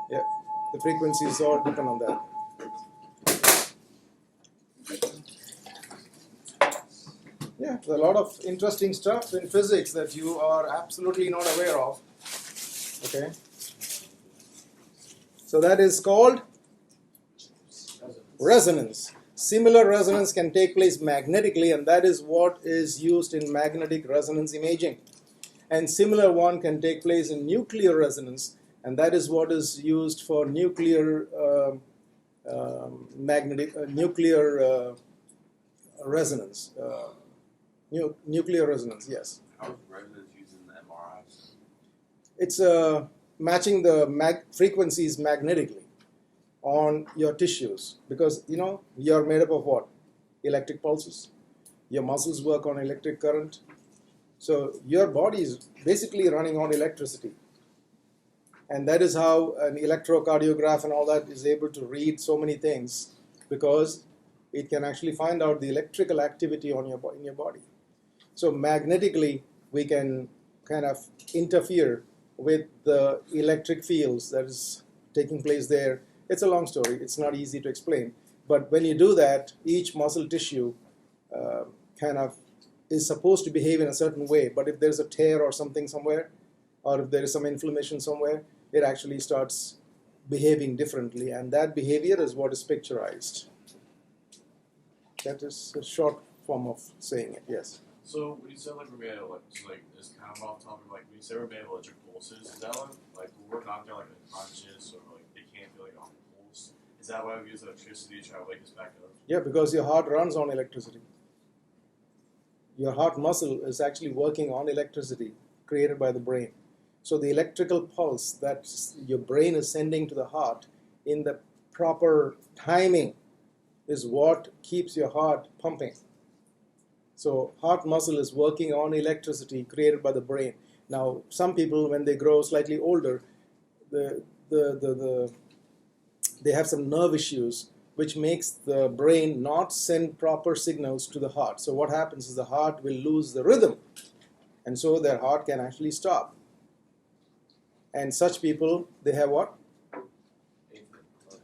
Yeah, the frequencies all depend on that. Yeah, there's a lot of interesting stuff in physics that you are absolutely not aware of. Okay. So that is called resonance. Similar resonance can take place magnetically, and that is what is used in magnetic resonance imaging. And similar one can take place in nuclear resonance, and that is what is used for nuclear nuclear resonance. Nuclear resonance, yes. How is resonance used in the MRI? It's matching the frequencies magnetically on your tissues, because you know you're made up of what? Electric pulses. Your muscles work on electric current. So your body is basically running on electricity. And that is how an electrocardiograph and all that is able to read so many things, because it can actually find out the electrical activity on in your body. So magnetically, we can kind of interfere with the electric fields that is taking place there. It's a long story. It's not easy to explain. But when you do that, each muscle tissue kind of is supposed to behave in a certain way. But if there's a tear or something somewhere, or if there is some inflammation somewhere, it actually starts behaving differently. And that behavior is what is picturized. That is a short form of saying it, yes. So when you said like we're made of like it's kind of off topic, like when you say we're made of electric pulses, is that like we're not there like unconscious or like they can't feel like a pulse? Is that why we use electricity to try to wake us back up? Yeah, because your heart runs on electricity. Your heart muscle is actually working on electricity created by the brain. So the electrical pulse that your brain is sending to the heart in the proper timing is what keeps your heart pumping. So heart muscle is working on electricity created by the brain. Now, some people, when they grow slightly older, they have some nerve issues, which makes the brain not send proper signals to the heart. So what happens is the heart will lose the rhythm, and so their heart can actually stop. And such people, they have what?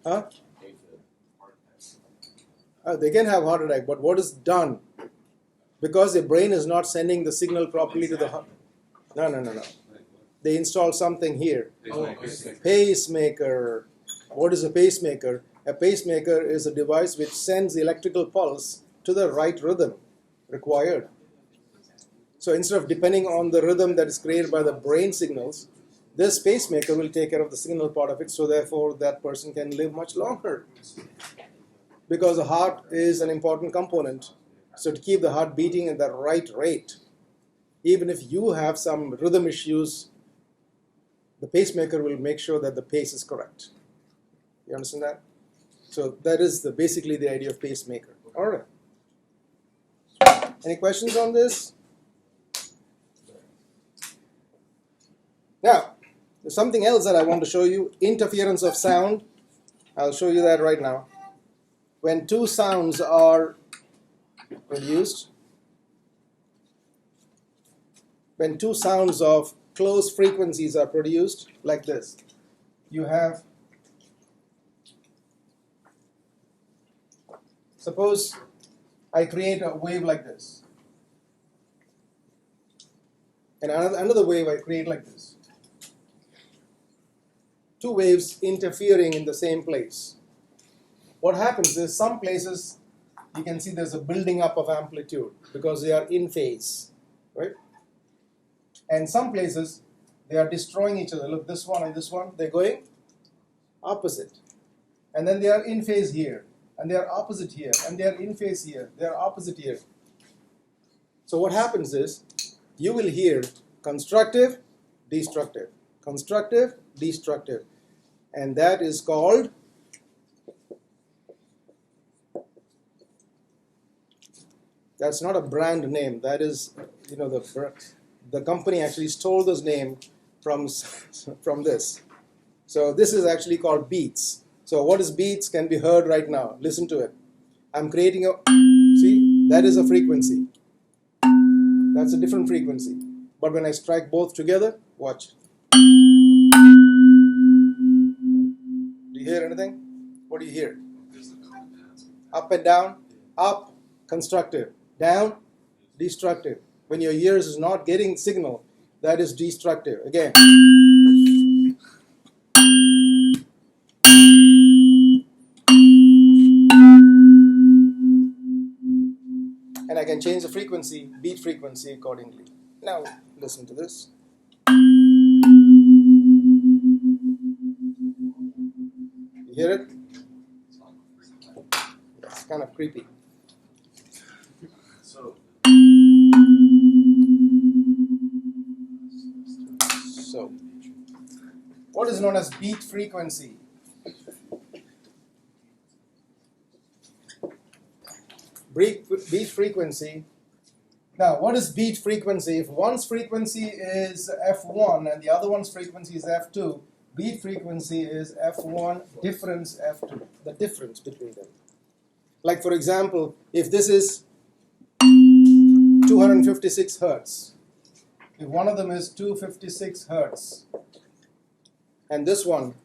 Huh? They can have heart attack, but what is done? Because the brain is not sending the signal properly to the heart. No. They install something here. Pacemaker. What is a pacemaker? A pacemaker is a device which sends the electrical pulse to the right rhythm required. So instead of depending on the rhythm that is created by the brain signals, this pacemaker will take care of the signal part of it, so therefore that person can live much longer. Because the heart is an important component. So to keep the heart beating at the right rate, even if you have some rhythm issues, the pacemaker will make sure that the pace is correct. You understand that? So that is basically the idea of pacemaker. All right. Any questions on this? Now, there's something else that I want to show you, interference of sound. I'll show you that right now. When two sounds are produced, when two sounds of close frequencies are produced, like this, you have, suppose I create a wave like this, and another wave I create like this. Two waves interfering in the same place. What happens is some places you can see there's a building up of amplitude because they are in phase, right? And some places they are destroying each other. Look, this one and this one, they're going opposite. And then they are in phase here, and they are opposite here, and they are in phase here, they are opposite here. So what happens is you will hear constructive, destructive, constructive, destructive. And that is called that's not a brand name. That is, you know, the company actually stole this name from this. So this is actually called beats. So what is beats can be heard right now. Listen to it. I'm creating a, see, that is a frequency. That's a different frequency. But when I strike both together, watch. Do you hear anything? What do you hear? Up and down. Up, constructive. Down, destructive. When your ears is not getting signal, that is destructive. Again. And I can change the frequency, beat frequency accordingly. Now, listen to this. You hear it? It's kind of creepy. So, what is known as beat frequency? Beat frequency. Now, what is beat frequency? If one's frequency is F1 and the other one's frequency is F2, beat frequency is F1 difference F2, the difference between them. Like, for example, if this is 256 hertz, if one of them is 256 hertz, and this one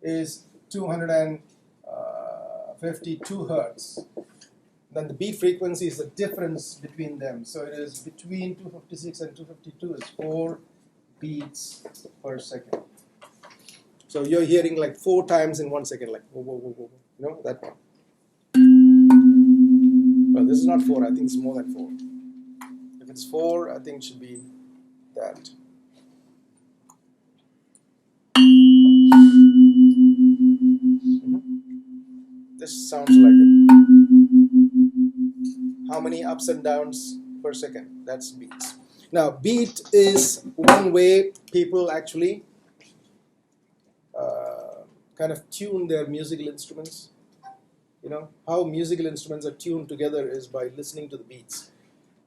is 252 hertz, then the beat frequency is the difference between them. So it is between 256 and 252 is 4 beats per second. So you're hearing like 4 times in 1 second, like whoa, whoa, whoa, whoa. You know that one. Well, this is not 4. I think it's more than 4. If it's 4, I think it should be that. This sounds like it. How many ups and downs per second? That's beats. Now, beat is one way people actually kind of tune their musical instruments. You know, how musical instruments are tuned together is by listening to the beats.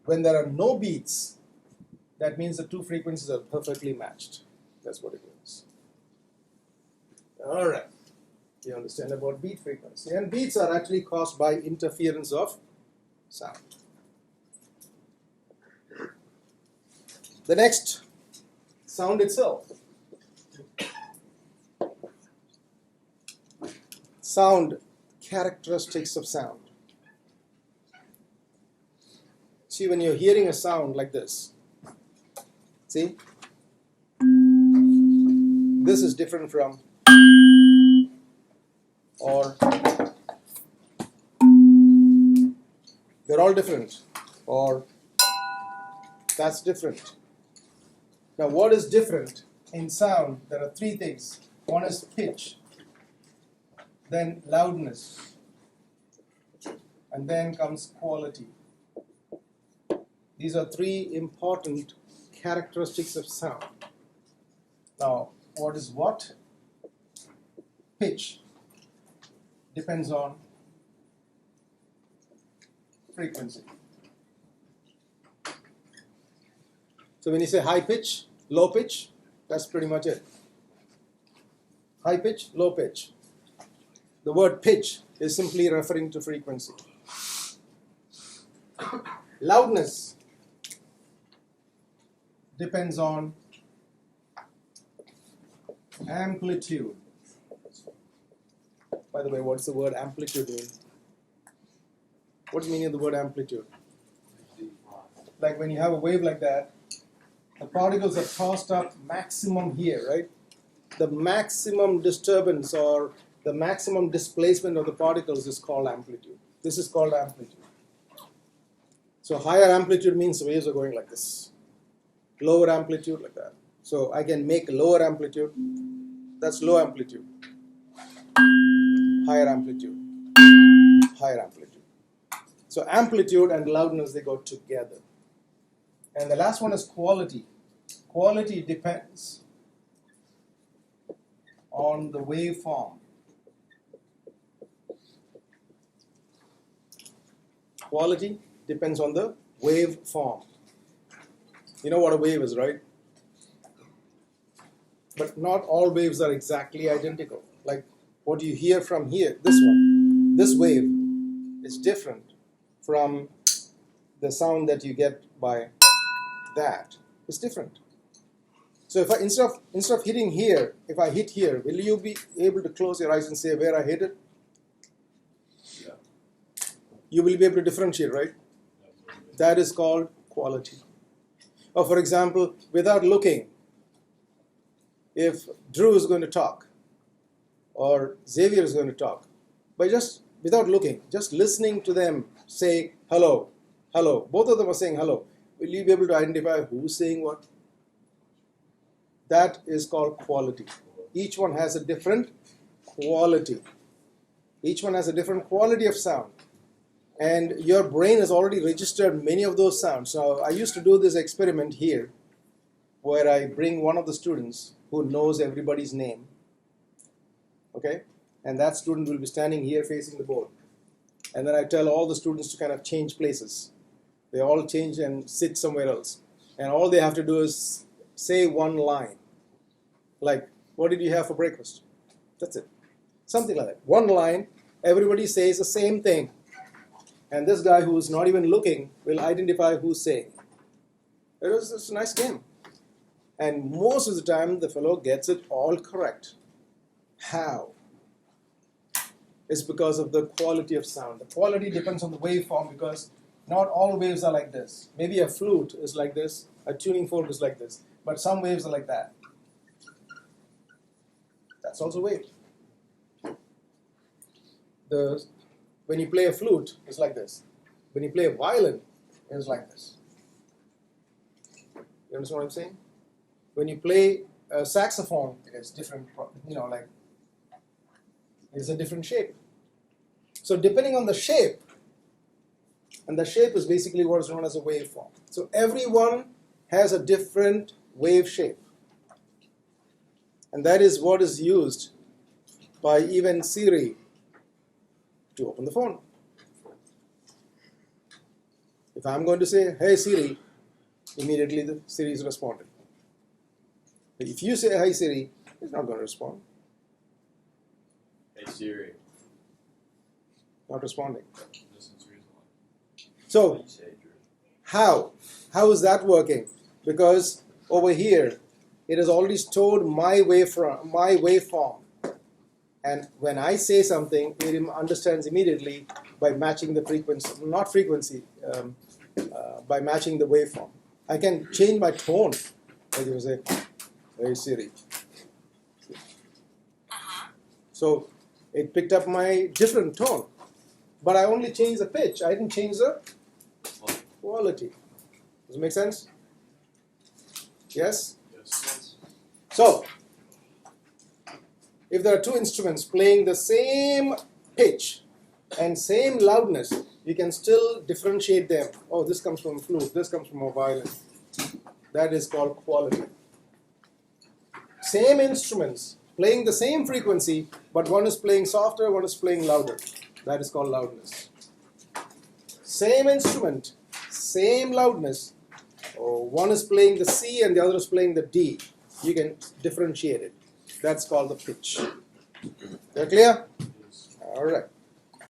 When there are no beats, that means the two frequencies are perfectly matched. That's what it means. All right. You understand about beat frequency. And beats are actually caused by interference of sound. The next, sound itself. Sound, characteristics of sound. See, when you're hearing a sound like this, see, this is different from, or they're all different, or that's different. Now, what is different in sound? There are 3 things. One is pitch, then loudness, and then comes quality. These are 3 important characteristics of sound. Now, what is what? pitch depends on frequency. So when you say high pitch, low pitch, that's pretty much it. High pitch, low pitch. The word pitch is simply referring to frequency. Loudness depends on amplitude. By the way, what's the word amplitude mean? What's the meaning of the word amplitude? Like when you have a wave like that, the particles are tossed up maximum here, right? The maximum disturbance or the maximum displacement of the particles is called amplitude. This is called amplitude. So higher amplitude means waves are going like this. Lower amplitude like that. So I can make lower amplitude. That's low amplitude. Higher amplitude. Higher amplitude. So amplitude and loudness, they go together. And the last one is quality. Quality depends on the waveform. Quality depends on the waveform. You know what a wave is, right? But not all waves are exactly identical. Like what you hear from here, this one, this wave is different from the sound that you get by that. It's different. So if I instead of hitting here, if I hit here, will you be able to close your eyes and say where I hit it? Yeah. You will be able to differentiate, right? That is called quality. Or for example, without looking, if Drew is going to talk or Xavier is going to talk, by just without looking, just listening to them say hello, hello, both of them are saying hello, will you be able to identify who's saying what? That is called quality. Each one has a different quality. Each one has a different quality of sound. And your brain has already registered many of those sounds. So I used to do this experiment here where I bring one of the students who knows everybody's name. Okay? And that student will be standing here facing the board. And then I tell all the students to kind of change places. They all change and sit somewhere else. And all they have to do is say one line. Like, what did you have for breakfast? That's it. Something like that. One line, everybody says the same thing. And this guy who's not even looking will identify who's saying. It's a nice game. And most of the time, the fellow gets it all correct. How? It's because of the quality of sound. The quality depends on the waveform because not all waves are like this. Maybe a flute is like this, a tuning fork is like this, but some waves are like that. That's also wave. When you play a flute, it's like this. When you play a violin, it's like this. You understand what I'm saying? When you play a saxophone, it is different, like it's a different shape. So depending on the shape, and the shape is basically what is known as a waveform. So everyone has a different wave shape. And that is what is used by even Siri to open the phone. If I'm going to say, hey Siri, immediately the Siri is responding. But if you say, hey Siri, it's not going to respond. Hey Siri. Not responding. Listen to your one. So, how? How is that working? Because over here, it has already stored my waveform. And when I say something, it understands immediately by matching the frequency, not frequency, by matching the waveform. I can change my tone. Like you say, hey Siri. So it picked up my different tone. But I only changed the pitch. I didn't change the quality. Does it make sense? Yes? Yes. So, if there are two instruments playing the same pitch and same loudness, you can still differentiate them. Oh, this comes from a flute, this comes from a violin. That is called quality. Same instruments, playing the same frequency, but one is playing softer, one is playing louder. That is called loudness. Same instrument, same loudness. One is playing the C and the other is playing the D. You can differentiate it. That's called the pitch. That clear? All right.